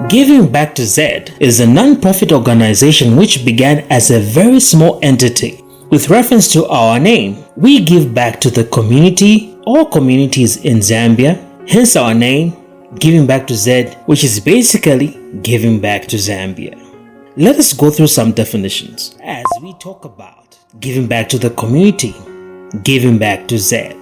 Giving Back to Z is a non-profit organization which began as a very small entity. With reference to our name, we give back to the community or communities in Zambia, hence our name, Giving Back to Z, which is basically giving back to Zambia. Let us go through some definitions as we talk about giving back to the community, giving back to Z.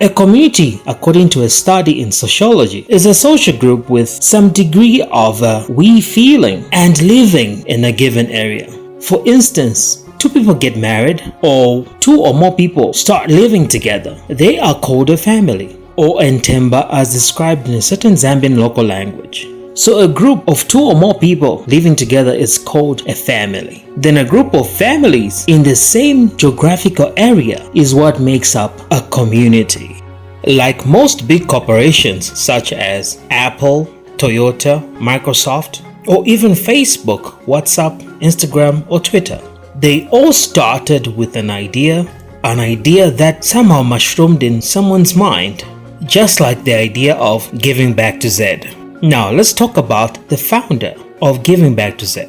A community, according to a study in sociology, is a social group with some degree of we feeling and living in a given area. For instance, two people get married or two or more people start living together. They are called a family, or Ntemba as described in a certain Zambian local language. So a group of two or more people living together is called a family. Then a group of families in the same geographical area is what makes up a community. Like most big corporations such as Apple, Toyota, Microsoft, or even Facebook, WhatsApp, Instagram, or Twitter, they all started with an idea that somehow mushroomed in someone's mind, just like the idea of giving back to Z. Now let's talk about the founder of Giving Back to Z.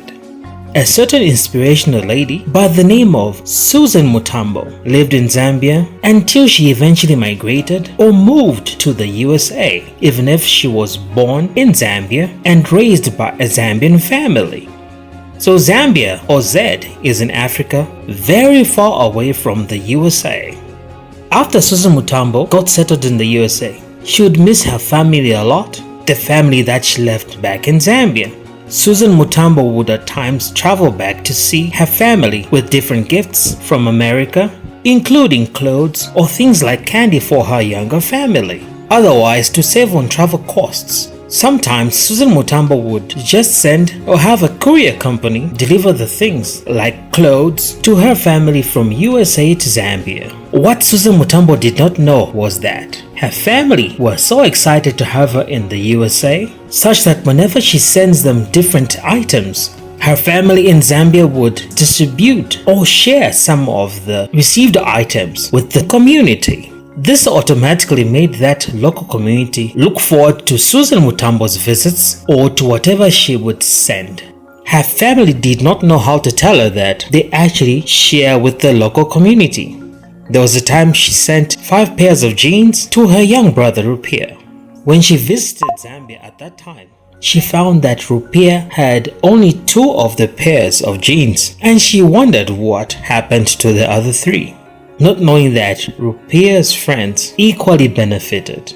A certain inspirational lady by the name of Susan Mutambo lived in Zambia until she eventually migrated or moved to the USA, even if she was born in Zambia and raised by a Zambian family. So Zambia, or Z, is in Africa, very far away from the USA. After Susan Mutambo got settled in the USA, she would miss her family a lot, the family that she left back in Zambia. Susan Mutambo would at times travel back to see her family with different gifts from America, including clothes or things like candy for her younger family. Otherwise, to save on travel costs, sometimes Susan Mutambo would just send or have a courier company deliver the things like clothes to her family from USA to Zambia. What Susan Mutambo did not know was that her family were so excited to have her in the USA, such that whenever she sends them different items, her family in Zambia would distribute or share some of the received items with the community. This automatically made that local community look forward to Susan Mutambo's visits or to whatever she would send. Her family did not know how to tell her that they actually share with the local community. There was a time she sent 5 pairs of jeans to her young brother Rupiah. When she visited Zambia at that time, she found that Rupiah had only 2 of the pairs of jeans, and she wondered what happened to the other 3. Not knowing that Rupiah's friends equally benefited.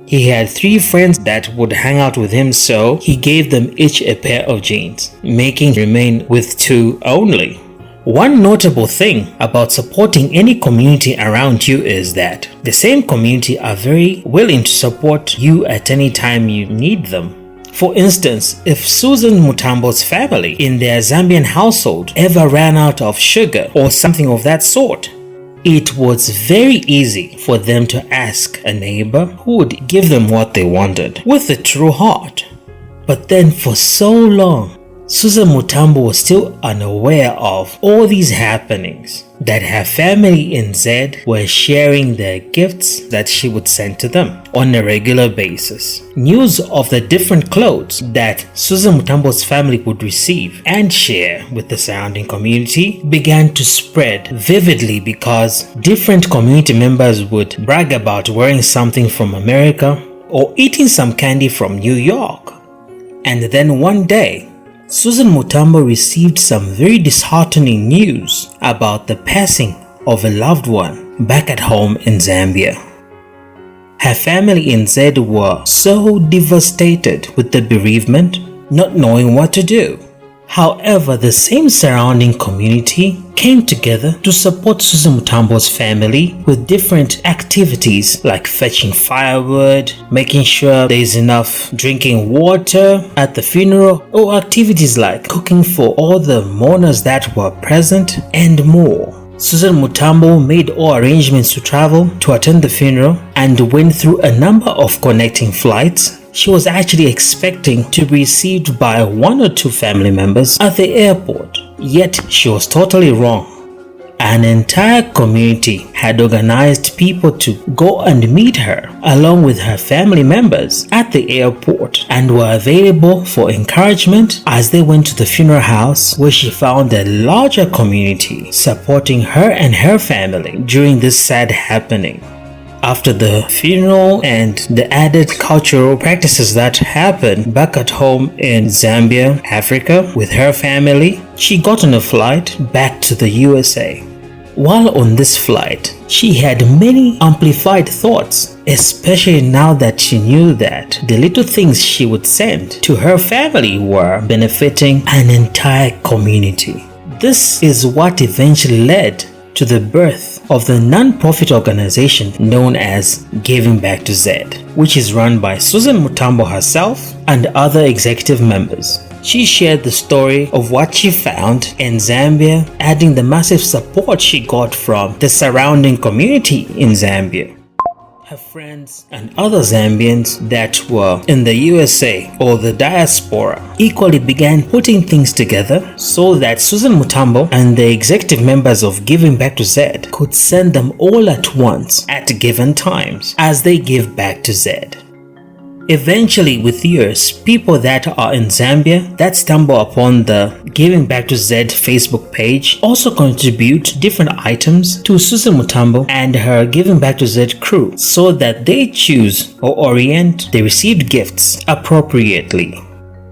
He had 3 friends that would hang out with him, so he gave them each a pair of jeans, making him remain with 2 only. One notable thing about supporting any community around you is that the same community are very willing to support you at any time you need them. For instance, if Susan Mutambo's family in their Zambian household ever ran out of sugar or something of that sort, it was very easy for them to ask a neighbor who would give them what they wanted with a true heart. But then for so long, Susan Mutambo was still unaware of all these happenings, that her family in Z were sharing their gifts that she would send to them on a regular basis. News of the different clothes that Susan Mutambo's family would receive and share with the surrounding community began to spread vividly because different community members would brag about wearing something from America or eating some candy from New York. And then one day, Susan Mutambo received some very disheartening news about the passing of a loved one back at home in Zambia. Her family in Z were so devastated with the bereavement, not knowing what to do. However, the same surrounding community came together to support Susan Mutambo's family with different activities like fetching firewood, making sure there is enough drinking water at the funeral, or activities like cooking for all the mourners that were present, and more. Susan Mutambo made all arrangements to travel to attend the funeral and went through a number of connecting flights. She was actually expecting to be received by 1 or 2 family members at the airport, yet she was totally wrong. An entire community had organized people to go and meet her, along with her family members, at the airport, and were available for encouragement as they went to the funeral house, where she found a larger community supporting her and her family during this sad happening. After the funeral and the added cultural practices that happened back at home in Zambia, Africa, with her family, she got on a flight back to the USA. While on this flight, she had many amplified thoughts, especially now that she knew that the little things she would send to her family were benefiting an entire community. This is what eventually led to the birth of the non-profit organization known as Giving Back to Zed, which is run by Susan Mutambo herself and other executive members. She shared the story of what she found in Zambia, adding the massive support she got from the surrounding community in Zambia. Her friends and other Zambians that were in the USA or the diaspora equally began putting things together so that Susan Mutambo and the executive members of Giving Back to Zed could send them all at once at given times as they give back to Zed. Eventually, with years, people that are in Zambia that stumble upon the Giving Back to Zed Facebook page also contribute different items to Susan Mutambo and her Giving Back to Zed crew so that they choose or orient the received gifts appropriately.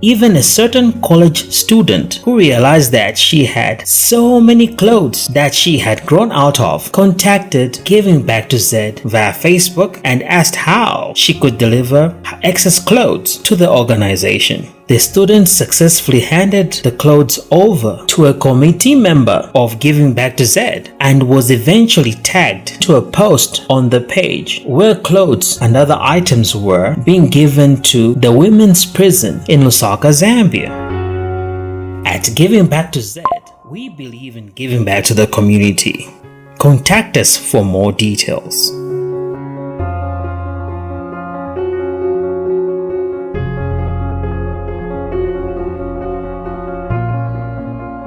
Even a certain college student who realized that she had so many clothes that she had grown out of contacted Giving Back to Zed via Facebook and asked how she could deliver her excess clothes to the organization. The student successfully handed the clothes over to a committee member of Giving Back to Zed and was eventually tagged to a post on the page where clothes and other items were being given to the women's prison in Lusaka, Zambia. At Giving Back to Zed, we believe in giving back to the community. Contact us for more details.